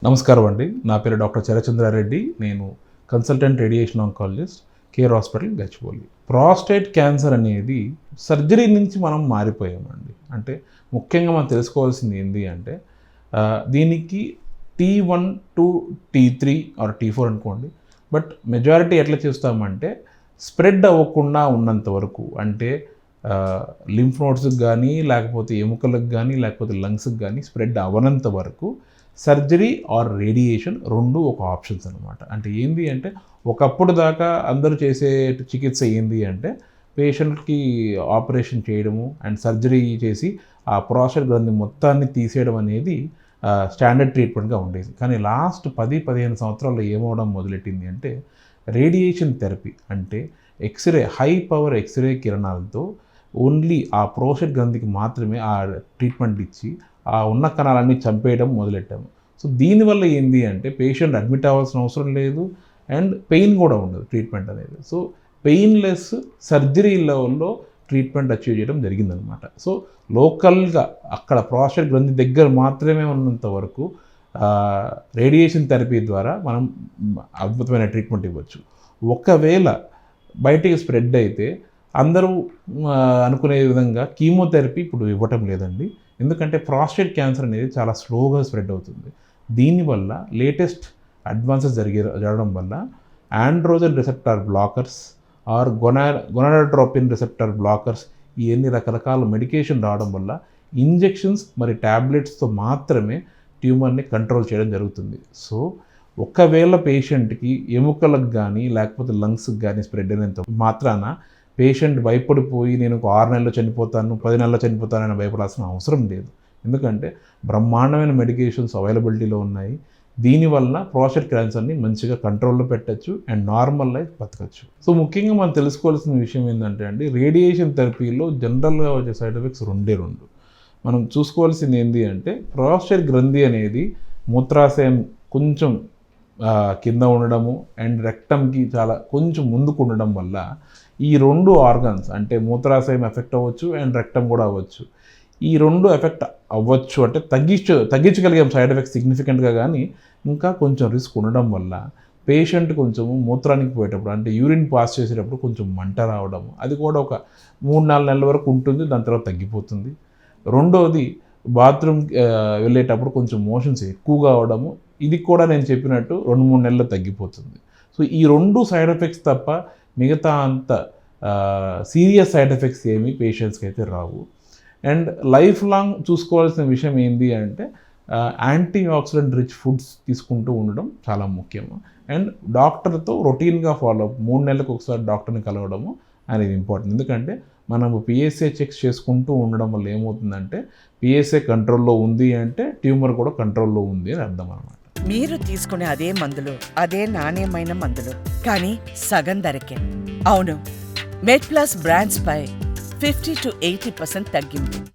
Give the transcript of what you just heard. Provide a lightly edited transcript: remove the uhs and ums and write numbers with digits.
నమస్కారం అండి. నా పేరు డాక్టర్ చరచంద్రారెడ్డి. నేను consultant radiation oncologist, care hospital, Gachibowli. Prostate cancer అనేది సర్జరీ నుంచి మనం మారిపోయామండి. అంటే ముఖ్యంగా మనం తెలుసుకోవాల్సింది ఏంటి అంటే దీనికి T1 to T3 are T4 అనుకోండి. బట్ మెజారిటీ ఎట్లా చేస్తామంటే స్ప్రెడ్ అవ్వకుండా ఉన్నంత వరకు, అంటే లింఫ్ నోడ్స్కి కానీ, లేకపోతే ఎముకలకు కానీ, లేకపోతే లంగ్స్కి కానీ స్ప్రెడ్ అవ్వనంత వరకు సర్జరీ ఆర్ రేడియేషన్ రెండు ఒక ఆప్షన్స్ అనమాట. అంటే ఏంది అంటే ఒకప్పుడు దాకా అందరూ చేసే చికిత్స ఏంది అంటే పేషెంట్కి ఆపరేషన్ చేయడము అండ్ సర్జరీ చేసి ఆ ప్రాస్టేట్ గ్రంథి మొత్తాన్ని తీసేయడం అనేది స్టాండర్డ్ ట్రీట్మెంట్గా ఉండేది. కానీ లాస్ట్ 10-15 సంవత్సరాల్లో ఏమవడం మొదలెట్టింది అంటే రేడియేషన్ థెరపీ, అంటే ఎక్స్రే, హై పవర్ ఎక్స్రే కిరణాలతో ఓన్లీ ఆ ప్రాస్టేట్ గ్రంథికి మాత్రమే ఆ ట్రీట్మెంట్ ఇచ్చి ఆ ఉన్న కణాలన్నీ చంపేయడం మొదలెట్టాము. సో దీనివల్ల ఏంది అంటే పేషెంట్ అడ్మిట్ అవ్వాల్సిన అవసరం లేదు అండ్ పెయిన్ కూడా ఉండదు ట్రీట్మెంట్ అనేది. సో పెయిన్లెస్ సర్జరీ లెవెల్లో ట్రీట్మెంట్ అచీవ్ చేయడం జరిగిందనమాట. సో లోకల్గా అక్కడ ప్రాస్టేట్ గ్రంథి దగ్గర మాత్రమే ఉన్నంత వరకు రేడియేషన్ థెరపీ ద్వారా మనం అద్భుతమైన ట్రీట్మెంట్ ఇవ్వచ్చు. ఒకవేళ బయటికి స్ప్రెడ్ అయితే అందరూ అనుకునే విధంగా కీమోథెరపీ ఇప్పుడు ఇవ్వటం లేదండి. ఎందుకంటే ప్రాస్టేట్ క్యాన్సర్ అనేది చాలా స్లోగా స్ప్రెడ్ అవుతుంది. దీనివల్ల లేటెస్ట్ అడ్వాన్సెస్ జరగడం వల్ల androgen receptor blockers or gonadotropin receptor blockers, ఇవన్నీ రకరకాల మెడికేషన్ రావడం వల్ల ఇంజెక్షన్స్ మరి ట్యాబ్లెట్స్తో మాత్రమే ట్యూమర్ని కంట్రోల్ చేయడం జరుగుతుంది. సో ఒకవేళ పేషెంట్కి ఎముకలకు కానీ లేకపోతే లంగ్స్కి కానీ స్ప్రెడ్ అయినంత మాత్రాన పేషెంట్ భయపడిపోయి నేను ఒక 6 నెలల్లో చనిపోతాను, 10 నెలల్లో చనిపోతానని భయపడాల్సిన అవసరం లేదు. ఎందుకంటే బ్రహ్మాండమైన మెడికేషన్స్ అవైలబిలిటీలో ఉన్నాయి. దీనివల్ల ప్రాస్టేట్ క్యాన్సర్ని మంచిగా కంట్రోల్లో పెట్టచ్చు అండ్ నార్మల్ లైఫ్ బతకచ్చు. సో ముఖ్యంగా మనం తెలుసుకోవాల్సిన విషయం ఏంటంటే అండి, రేడియేషన్ థెరపీలో జనరల్గా వచ్చే సైడ్ ఎఫెక్ట్స్ రెండు. మనం చూసుకోవాల్సింది ఏంటి అంటే ప్రాస్టేట్ గ్రంథి అనేది మూత్రాశయం కొంచెం కింద ఉండడము అండ్ రెక్టమ్కి చాలా కొంచెం ముందుకు ఉండడం వల్ల ఈ రెండు ఆర్గన్స్, అంటే మూత్రాశయం ఎఫెక్ట్ అవ్వచ్చు అండ్ రెక్టమ్ కూడా అవ్వచ్చు. ఈ రెండు ఎఫెక్ట్ అవ్వచ్చు అంటే తగ్గించగలిగాం సైడ్ ఎఫెక్ట్స్ సిగ్నిఫికెంట్గా, కానీ ఇంకా కొంచెం రిస్క్ ఉండడం వల్ల పేషెంట్ కొంచెము మూత్రానికి పోయేటప్పుడు, అంటే యూరిన్ పాస్ చేసేటప్పుడు కొంచెం మంట రావడము, అది కూడా ఒక 3-4 నెలల వరకు ఉంటుంది, దాని తర్వాత తగ్గిపోతుంది. రెండోది బాత్రూమ్ వెళ్ళేటప్పుడు కొంచెం మోషన్స్ ఎక్కువగా అవడము, ఇది కూడా నేను చెప్పినట్టు 2-3 నెలలు తగ్గిపోతుంది. సో ఈ రెండు సైడ్ ఎఫెక్ట్స్ తప్ప మిగతా అంత సీరియస్ సైడ్ ఎఫెక్ట్స్ ఏమీ పేషెంట్స్కి అయితే రావు. అండ్ లైఫ్ లాంగ్ చూసుకోవాల్సిన విషయం ఏంటి అంటే యాంటీ ఆక్సిడెంట్ రిచ్ ఫుడ్స్ తీసుకుంటూ ఉండడం చాలా ముఖ్యము. అండ్ డాక్టర్తో రొటీన్గా ఫాలో అప్, 3 నెలలకు ఒకసారి డాక్టర్ని కలవడము అనేది ఇంపార్టెంట్. ఎందుకంటే మనము పిఎస్ఏ చెక్స్ చేసుకుంటూ ఉండడం వల్ల ఏమవుతుందంటే పిఎస్ఏ కంట్రోల్లో ఉంది అంటే ట్యూమర్ కూడా కంట్రోల్లో ఉంది అని అర్థం అనమాట. మీరు తీసుకునే అదే మందులు, అదే నాణ్యమైన మందులు, కానీ సగం ధరకే. అవును, మెడ్ ప్లస్ బ్రాండ్స్ పై 50-80% తగ్గింపు.